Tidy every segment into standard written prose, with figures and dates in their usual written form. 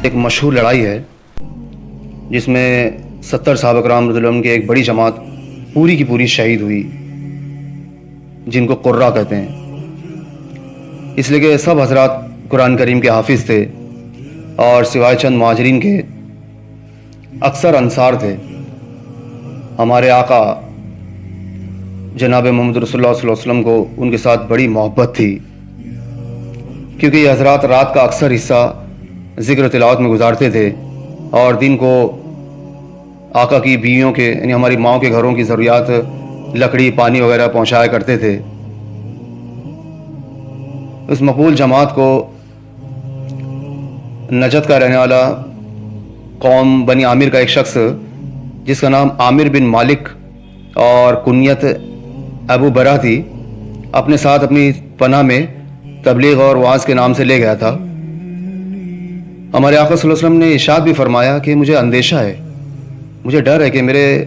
ایک مشہور لڑائی ہے جس میں 70 صحابہ کرام رضی اللہ عنہم کی ایک بڑی جماعت پوری کی پوری شہید ہوئی، جن کو قرہ کہتے ہیں، اس لیے کہ سب حضرات قرآن کریم کے حافظ تھے اور سوائے چند مہاجرین کے اکثر انصار تھے۔ ہمارے آقا جناب محمد رسول اللہ صلی اللہ علیہ وسلم کو ان کے ساتھ بڑی محبت تھی، کیونکہ یہ حضرات رات کا اکثر حصہ ذکر و تلاوت میں گزارتے تھے اور دن کو آقا کی بیویوں کے یعنی ہماری ماؤں کے گھروں کی ضروریات، لکڑی، پانی وغیرہ پہنچایا کرتے تھے۔ اس مقبول جماعت کو نجد کا رہنے والا قوم بنی عامر کا ایک شخص جس کا نام عامر بن مالک اور کنیت ابو برہ تھی، اپنے ساتھ اپنی پناہ میں تبلیغ اور وعظ کے نام سے لے گیا تھا۔ ہمارے آقا صلی اللہ علیہ وسلم نے ارشاد بھی فرمایا کہ مجھے اندیشہ ہے، مجھے ڈر ہے کہ میرے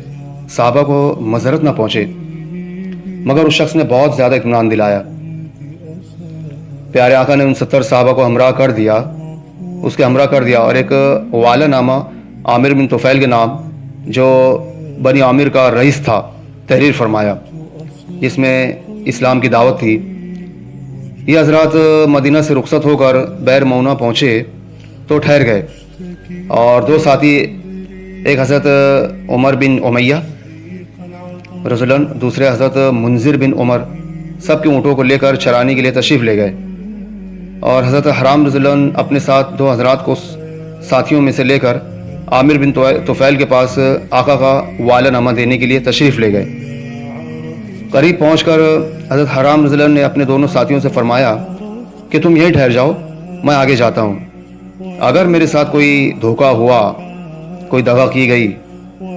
صحابہ کو مضرت نہ پہنچے، مگر اس شخص نے بہت زیادہ اطمینان دلایا۔ پیارے آقا نے ان 70 صحابہ کو ہمراہ کر دیا، اور ایک والہ نامہ عامر بن طفیل کے نام، جو بنی عامر کا رئیس تھا، تحریر فرمایا، جس میں اسلام کی دعوت تھی۔ یہ حضرات مدینہ سے رخصت ہو کر بئر معونہ پہنچے تو ٹھہر گئے، اور دو ساتھی، ایک حضرت عمر بن امیہ رضی اللہ عنہ، دوسرے حضرت منذر بن عمر، سب کے اونٹوں کو لے کر چرانے کے لیے تشریف لے گئے، اور حضرت حرام رضی اللہ عنہ اپنے ساتھ دو حضرات کو ساتھیوں میں سے لے کر عامر بن طفیل کے پاس آقا کا والہ نامہ دینے کے لیے تشریف لے گئے۔ قریب پہنچ کر حضرت حرام رضی اللہ عنہ نے اپنے دونوں ساتھیوں سے فرمایا کہ تم یہیں ٹھہر جاؤ، میں آگے جاتا ہوں، اگر میرے ساتھ کوئی دھوکہ ہوا، کوئی دغا کی گئی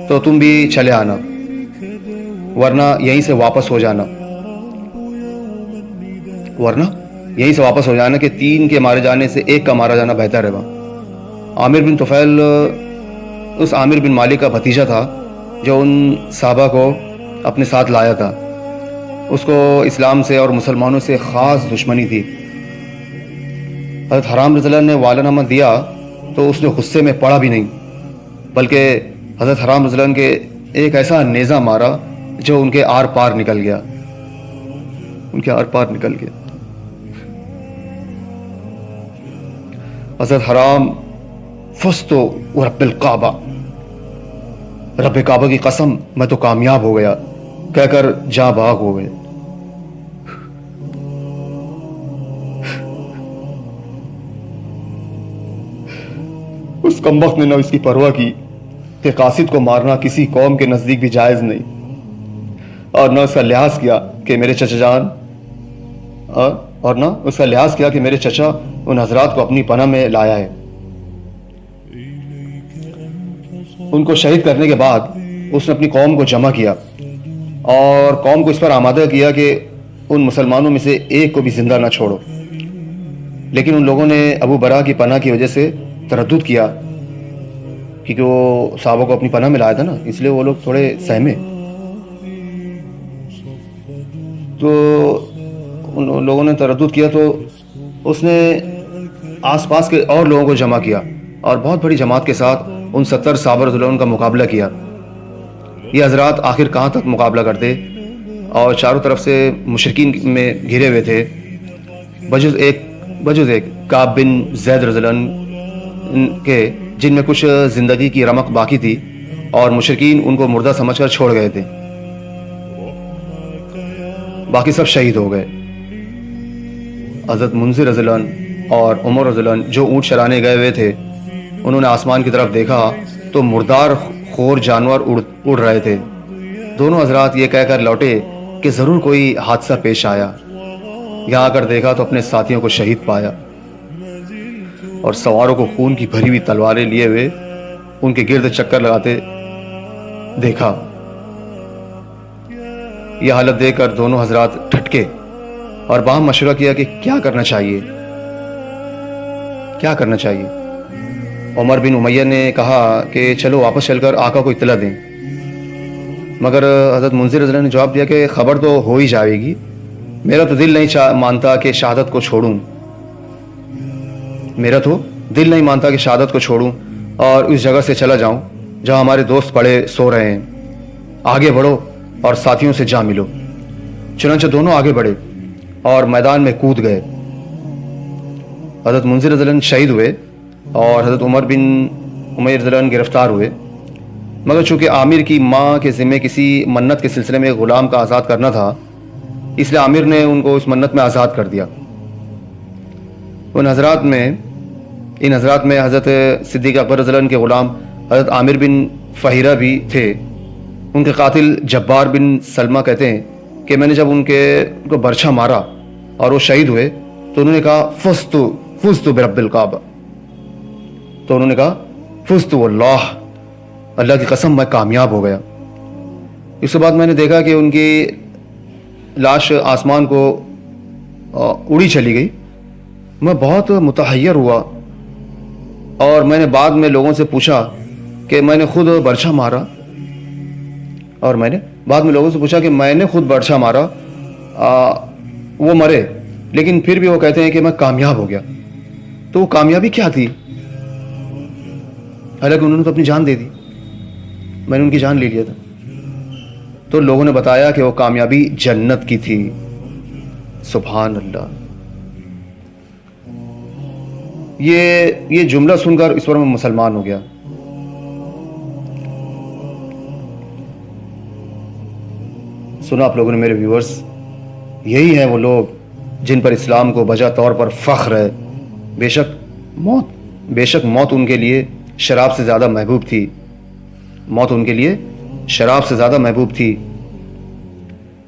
تو تم بھی چلے آنا، ورنہ یہیں سے واپس ہو جانا، کہ 3 کے مارے جانے سے 1 کا مارا جانا بہتر ہے۔ عامر بن طفیل اس عامر بن مالک کا بھتیجا تھا جو ان صحابہ کو اپنے ساتھ لایا تھا۔ اس کو اسلام سے اور مسلمانوں سے خاص دشمنی تھی۔ حضرت حرام رضی اللہ عنہ نے والہ نامہ دیا تو اس نے غصے میں پڑا بھی نہیں، بلکہ حضرت حرام رضی اللہ عنہ کے ایک ایسا نیزہ مارا جو ان کے آر پار نکل گیا، حضرت حرام فزت ورب الکعبہ، رب کعبہ کی قسم میں تو کامیاب ہو گیا کہہ کر جاں بحق ہو گئے۔ اس کمبخت نے نہ اس کی پرواہ کی کہ قاصد کو مارنا کسی قوم کے نزدیک بھی جائز نہیں، اور نہ اس کا لحاظ کیا کہ میرے چچا ان حضرات کو اپنی پناہ میں لایا ہے۔ ان کو شہید کرنے کے بعد اس نے اپنی قوم کو جمع کیا اور قوم کو اس پر آمادہ کیا کہ ان مسلمانوں میں سے ایک کو بھی زندہ نہ چھوڑو، لیکن ان لوگوں نے ابو برہ کی پناہ کی وجہ سے تردد کیا، کیونکہ وہ صحابہ کو اپنی پناہ میں لایا تھا نا، اس لیے وہ لوگ تھوڑے سہمے۔ تو ان لوگوں نے تردد کیا تو اس نے آس پاس کے اور لوگوں کو جمع کیا اور بہت بڑی جماعت کے ساتھ ان 70 صحابہ رضی اللہ عنہ کا مقابلہ کیا۔ یہ حضرات آخر کہاں تک مقابلہ کرتے، اور چاروں طرف سے مشرکین میں گھرے ہوئے تھے، بجز ایک کعب بن زید رضی اللہ عنہ کے، جن میں کچھ زندگی کی رمق باقی تھی، اور مشرکین ان کو مردہ سمجھ کر چھوڑ گئے تھے، باقی سب شہید ہو گئے۔ حضرت منذر رضی اللہ عنہ اور عمر رضی اللہ عنہ جو اونٹ چرانے گئے ہوئے تھے، انہوں نے آسمان کی طرف دیکھا تو مردار خور جانور اڑ رہے تھے۔ دونوں حضرات یہ کہہ کر لوٹے کہ ضرور کوئی حادثہ پیش آیا، یہاں آ کر دیکھا تو اپنے ساتھیوں کو شہید پایا، اور سواروں کو خون کی بھری ہوئی تلواریں لیے ہوئے ان کے گرد چکر لگاتے دیکھا۔ یہ حالت دیکھ کر دونوں حضرات ٹھٹکے اور باہم مشورہ کیا کہ کیا کرنا چاہیے۔ عمر بن امیہ نے کہا کہ چلو واپس چل کر آقا کو اطلاع دیں، مگر حضرت منذر رضی اللہ عنہ نے جواب دیا کہ خبر تو ہو ہی جائے گی، میرا تو دل نہیں مانتا کہ شہادت کو چھوڑوں، دل نہیں مانتا کہ شہادت کو چھوڑوں اور اس جگہ سے چلا جاؤں جہاں ہمارے دوست پڑے سو رہے ہیں. آگے بڑھو اور ساتھیوں سے جا ملو. چنانچہ دونوں آگے بڑھے اور میدان میں کود گئے. حضرت منذر رضی اللہ عنہ شہید ہوئے اور حضرت عمر بن عمیر رضی اللہ عنہ گرفتار ہوئے. مگر چونکہ عامر کی ماں کے ذمے کسی منت کے سلسلے میں ایک غلام کا آزاد کرنا تھا، اس لیے عامر نے ان کو اس منت میں آزاد کر دیا. ان حضرات میں حضرت صدیق اکبر رضی اللہ عنہ کے غلام حضرت عامر بن فہیرہ بھی تھے. ان کے قاتل جبار بن سلمہ کہتے ہیں کہ میں نے جب ان کو برچھا مارا اور وہ شہید ہوئے تو انہوں نے کہا فزت برب الکعبہ. تو انہوں نے کہا فزت واللہ، اللہ کی قسم میں کامیاب ہو گیا. اس کے بعد میں نے دیکھا کہ ان کی لاش آسمان کو اڑی چلی گئی. میں بہت متحیر ہوا اور میں نے بعد میں لوگوں سے پوچھا کہ میں نے خود برچھا مارا، وہ مرے، لیکن پھر بھی وہ کہتے ہیں کہ میں کامیاب ہو گیا. تو وہ کامیابی کیا تھی؟ حالانکہ انہوں نے تو اپنی جان دے دی، میں نے ان کی جان لے لیا تھا. تو لوگوں نے بتایا کہ وہ کامیابی جنت کی تھی. سبحان اللہ. یہ جملہ سن کر اس پر میں مسلمان ہو گیا. سنا آپ لوگوں نے میرے ویورز، یہی ہیں وہ لوگ جن پر اسلام کو بجا طور پر فخر ہے. بے شک موت ان کے لیے شراب سے زیادہ محبوب تھی. موت ان کے لیے شراب سے زیادہ محبوب تھی.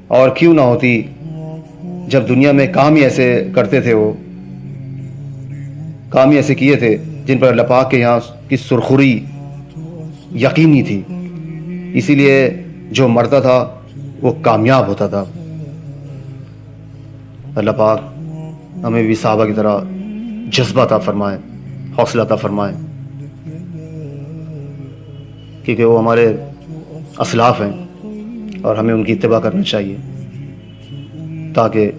اور کیوں نہ ہوتی جب دنیا میں کام ہی ایسے کرتے تھے، وہ کام ہی ایسے کیے تھے جن پر اللہ پاک کے یہاں کی سرخری یقینی تھی. اسی لیے جو مرتا تھا وہ کامیاب ہوتا تھا. اللہ پاک ہمیں بھی صحابہ کی طرح جذبہ عطا فرمائے، حوصلہ عطا فرمائے، کیونکہ وہ ہمارے اسلاف ہیں اور ہمیں ان کی اتباع کرنی چاہیے تاکہ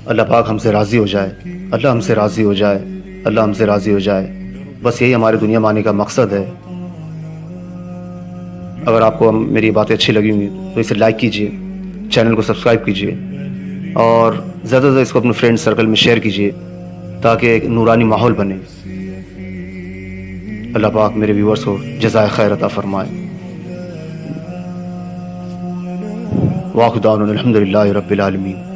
اللہ پاک ہم سے راضی ہو جائے. اللہ ہم سے راضی ہو جائے. اللہ ہم سے راضی ہو جائے. بس یہی ہمارے دنیا میں آنے کا مقصد ہے. اگر آپ کو میری باتیں اچھی لگی ہوئی تو اسے لائک کیجیے، چینل کو سبسکرائب کیجیے اور زیادہ سے زیادہ اس کو اپنے فرینڈ سرکل میں شیئر کیجیے تاکہ ایک نورانی ماحول بنے. اللہ پاک میرے ویورز کو جزائے خیر عطا فرمائے. واخر دعوانا الحمدللہ رب العالمین.